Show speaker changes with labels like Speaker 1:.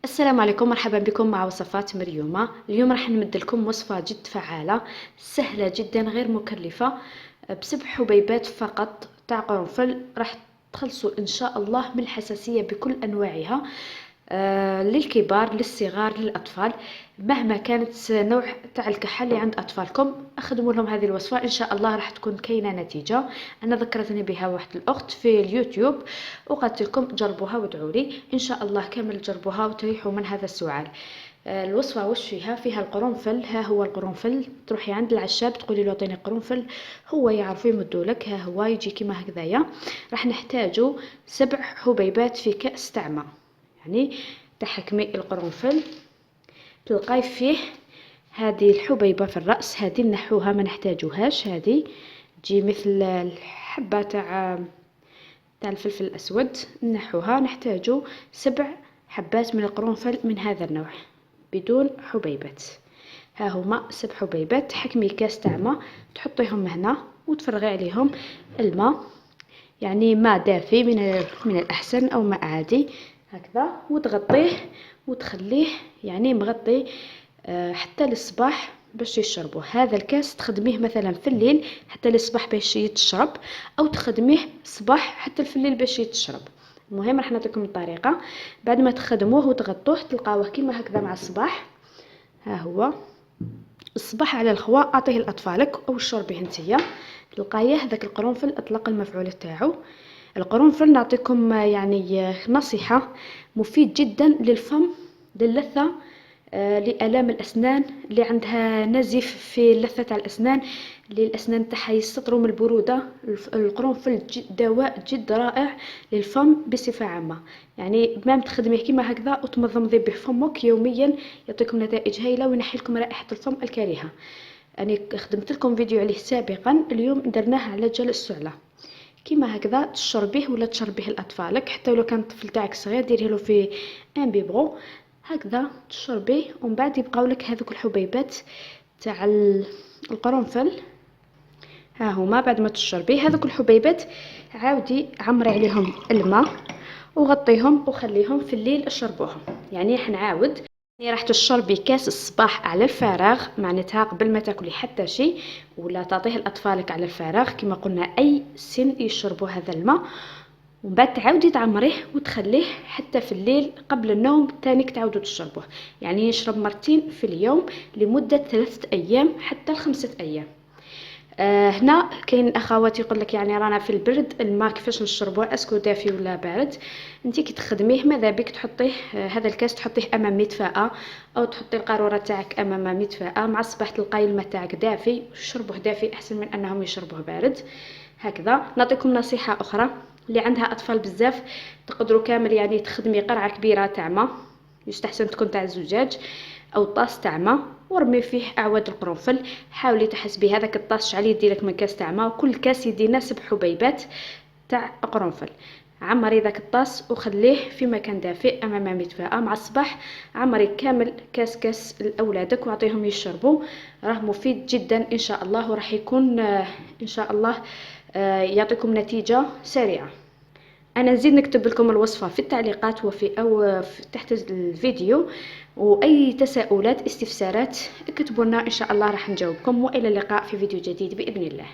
Speaker 1: السلام عليكم، مرحبا بكم مع وصفات مريومة. اليوم راح نمد لكم وصفة جد فعالة سهلة جدا غير مكلفة، بسبع حبيبات فقط تاع قرنفل راح تخلصوا إن شاء الله من الحساسية بكل أنواعها. للكبار للصغار للأطفال، مهما كانت نوع تاع الكحة اللي عند أطفالكم أخدموا لهم هذه الوصفة إن شاء الله راح تكون كاينة نتيجة. أنا ذكرتني بها واحد الأخت في اليوتيوب وقالت لكم جربوها وادعوا لي إن شاء الله كامل جربوها وتريحوا من هذا السعال. الوصفة وش فيها القرنفل. ها هو القرنفل، تروحي عند العشاب تقولي له اعطيني قرنفل، هو يعرف يمدولك. ها هو يجي كيما هكذايا. راح نحتاجو 7 حبيبات في كأس تاع ماء، يعني تحكمي القرنفل تلقاي فيه هذه الحبيبة في الرأس، هذه نحوها ما نحتاجوهاش، هذه تجي مثل الحبة تاع الفلفل الأسود نحوها. نحتاجو 7 حبات من القرنفل من هذا النوع بدون حبيبات. ها هما 7 حبيبات. تحكمي كاس تاع ماء تحطيهم هنا وتفرغي عليهم الماء، يعني ماء دافي من الأحسن أو ماء عادي هكذا، وتغطيه وتخليه يعني مغطي حتى للصباح باش يشربوه. هذا الكاس تخدميه مثلا في الليل حتى للصباح باش يتشرب، او تخدميه صباح حتى في الليل باش يتشرب. المهم راح نعطيكم الطريقه. بعد ما تخدموه وتغطوه تلقاوه كيما هكذا مع الصباح. ها هو الصباح على الخوا اعطيه لاطفالك او شربيه نتيا. تلقايه هذاك القرنفل اطلق المفعول تاعو. القرنفل نعطيكم يعني نصيحة، مفيد جدا للفم، للثة، لآلام الأسنان اللي عندها نزيف في اللثة تاع الأسنان، اللي الأسنان تاعها يستطروا من البرودة. القرنفل دواء جد رائع للفم بصفة عامة، يعني ما تخدميه كيما هكذا وتمضمضي به فمك يوميا يعطيكم نتائج هايلة وينحي لكم رائحة الفم الكريهة. يعني خدمت لكم فيديو عليه سابقا، اليوم درناه على جل السعلة. كيما هكذا تشربيه ولا تشربيه لاطفالك، حتى ولو كان الطفل تاعك صغير ديريه له في ان بيبرو هكذا تشربيه، ومن بعد يبقاو لك هذوك الحبيبات تاع القرنفل. ها هما بعد ما تشربيه هذوك الحبيبات عاودي عمري عليهم الماء وغطيهم وخليهم في الليل اشربوهم. يعني حنعاود راح تشربي كاس الصباح على الفراغ، معناتها قبل ما تاكلي حتى شيء، ولا تعطيه لاطفالك على الفراغ كما قلنا اي سن يشربوا هذا الماء. ومن بعد تعاودي تعمريه وتخليه حتى في الليل قبل النوم تانيك تعاودوا تشربوه. يعني يشرب مرتين في اليوم لمدة 3 أيام حتى 5 أيام. هنا كاين اخواتي يقول لك يعني رانا في البرد الماء كيفاش نشربوه، اسكو دافي ولا بارد. انت كي تخدميه ماذا بك تحطيه هذا الكاس تحطيه امام مدفأة، او تحطي القاروره تاعك امام مدفأة، مع الصباح تلقاي الماء تاعك دافي، شربوه دافي احسن من انهم يشربوه بارد. هكذا نعطيكم نصيحه اخرى، اللي عندها اطفال بزاف تقدروا كامل يعني تخدمي قرعه كبيره تاع ماء، يستحسن تكون تاع الزجاج او طاس تاع ماء، ورمي فيه اعواد القرنفل. حاولي تحسبي هذاك الطاس شحال يديلك من كاس تاع ماء، وكل كاس يدينا 7 حبيبات تاع قرنفل. عمري ذاك الطاس وخليه في مكان دافئ امام مدفأة، مع الصباح عمري كامل كاس لاولادك واعطيهم يشربوا. راه مفيد جدا ان شاء الله، وراح يكون ان شاء الله يعطيكم نتيجة سريعة. انا نزيد نكتب لكم الوصفه في التعليقات في تحت الفيديو، واي تساؤلات استفسارات اكتبوا لنا ان شاء الله راح نجاوبكم. والى اللقاء في فيديو جديد باذن الله.